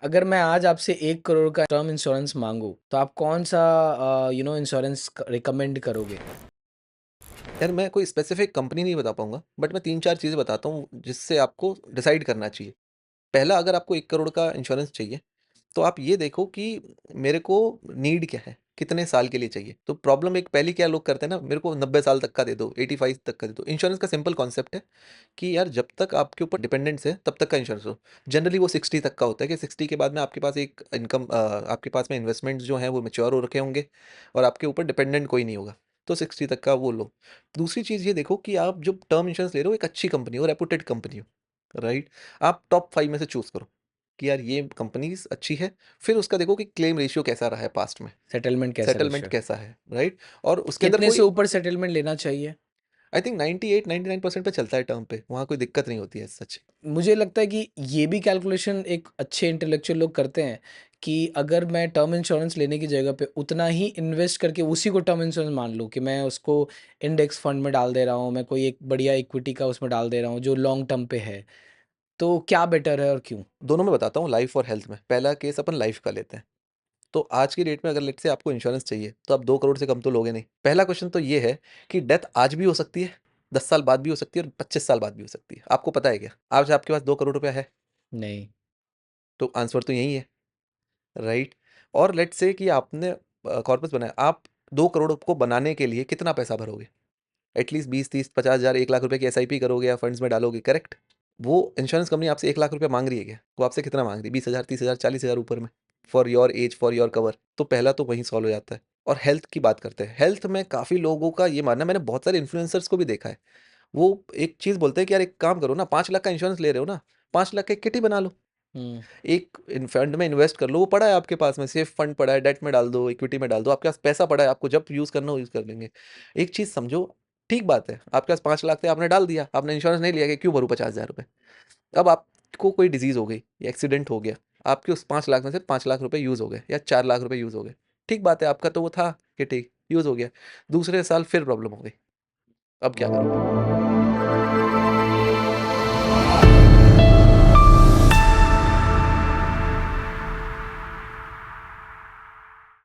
अगर मैं आज आपसे 1 करोड़ का टर्म इंश्योरेंस माँगूँ, तो आप कौन-सा इंश्योरेंस रिकमेंड करोगे? यार मैं कोई स्पेसिफिक कंपनी नहीं बता पाऊँगा, बट मैं 3-4 चीज़ें बताता हूँ जिससे आपको डिसाइड करना चाहिए। पहला, अगर आपको 1 करोड़ का इंश्योरेंस चाहिए, तो आप ये देखो कि मेरे को नीड क्या है? कितने साल के लिए चाहिए? तो प्रॉब्लम एक पहली क्या लोग करते हैं ना, मेरे को 90 साल तक का दे दो, 85 तक का दे दो। इंश्योरेंस का सिंपल कॉन्सेप्ट है कि यार जब तक आपके ऊपर डिपेंडेंट्स हैं, तब तक का इंश्योरेंस हो। जनरली वो 60 तक का होता है कि 60 के बाद में आपके पास एक इनकम आपके पास में इन्वेस्टमेंट्स जो हैं वो मैच्योर हो रखे होंगे और आपके ऊपर डिपेंडेंट कोई नहीं होगा। तो 60 तक का वो लो। दूसरी चीज़ ये देखो कि आप जो टर्म इंश्योरेंस ले रहे हो एक अच्छी कंपनी हो, रेप्यूटेड कंपनी हो, राइट? आप टॉप 5 में से चूज़ करो कि यार ये कंपनीज़ अच्छी है। फिर उसका देखो कि क्लेम रेशियो कैसा रहा है पास्ट में, सेटलमेंट कैसा सेटलमेंट रेशियो है? कैसा है, राइट? और उसके अंदर कितने से कोई ऊपर सेटलमेंट लेना चाहिए? आई थिंक 98-99% पे चलता है टर्म पे, वहाँ कोई दिक्कत नहीं होती है सच। मुझे लगता है कि ये भी कैलकुलेशन एक अच्छे इंटेलेक्चुअल लोग करते हैं कि अगर मैं टर्म इंश्योरेंस लेने की जगह पे उतना ही इन्वेस्ट करके उसी को टर्म इंश्योरेंस मान लूँ कि मैं उसको इंडेक्स फंड में डाल दे रहा हूँ, मैं कोई एक बढ़िया इक्विटी का उसमें डाल दे रहा हूँ जो लॉन्ग टर्म पे है। तो क्या बेटर है और क्यों? दोनों में बताता हूँ, लाइफ और हेल्थ में। पहला केस अपन लाइफ का लेते हैं। तो आज की डेट में अगर लेट्स से आपको इंश्योरेंस चाहिए, तो आप 2 करोड़ से कम तो लोगे नहीं। पहला क्वेश्चन तो ये है कि डेथ आज भी हो सकती है, 10 साल बाद भी हो सकती है और 25 साल बाद भी हो सकती है। आपको पता है क्या? आज आपके पास 2 करोड़ रुपया है, नहीं। तो आंसर तो यही है, राइट? और लेट्स से कि आपने कॉर्पस बनाया, आप 2 करोड़ को बनाने के लिए कितना पैसा भरोगे? एटलीस्ट 20, 30, 50,000, 1 लाख रुपए की एसआईपी करोगे या फंड्स में डालोगे, करेक्ट? वो इंश्योरेंस कंपनी आपसे 1 लाख रुपया माँग रही है क्या? वो आपसे कितना माँग रही है? 20,000, 30,000, 40,000 ऊपर में, for your age, for your cover. तो पहला तो वहीं सॉल्व हो जाता है। और हेल्थ की बात करते हैं। हेल्थ में काफ़ी लोगों का ये मानना है, मैंने बहुत सारे इन्फ्लुएंसर्स को भी देखा है। वो एक चीज़ बोलते हैं कि यार एक काम करो ना, 5 लाख का इंश्योरेंस ले रहे हो ना, 5 लाख का एक किट ही बना लो। हुँ। एक इन फंड में इन्वेस्ट कर लो, वो पड़ा है आपके पास में, सेफ फंड पड़ा है, डेट में डाल दो, इक्विटी में डाल दो, आपके पास पैसा पड़ा है, आपको जब यूज़ करना हो यूज़ कर लेंगे। एक चीज़ समझो, ठीक बात है, आपके पास 5 लाख थे, आपने डाल दिया, आपने इंश्योरेंस नहीं लिया कि क्यों भरूँ 50,000 रुपए? अब आपको कोई डिज़ीज़ हो गई या एक्सीडेंट हो गया, आपके उस 5 लाख में से 5 लाख रुपए यूज़ हो गए या 4 लाख रुपए यूज़ हो गए। ठीक बात है, आपका तो वो था कि ठीक, यूज़ हो गया। दूसरे साल फिर प्रॉब्लम हो गई, अब क्या करोगे?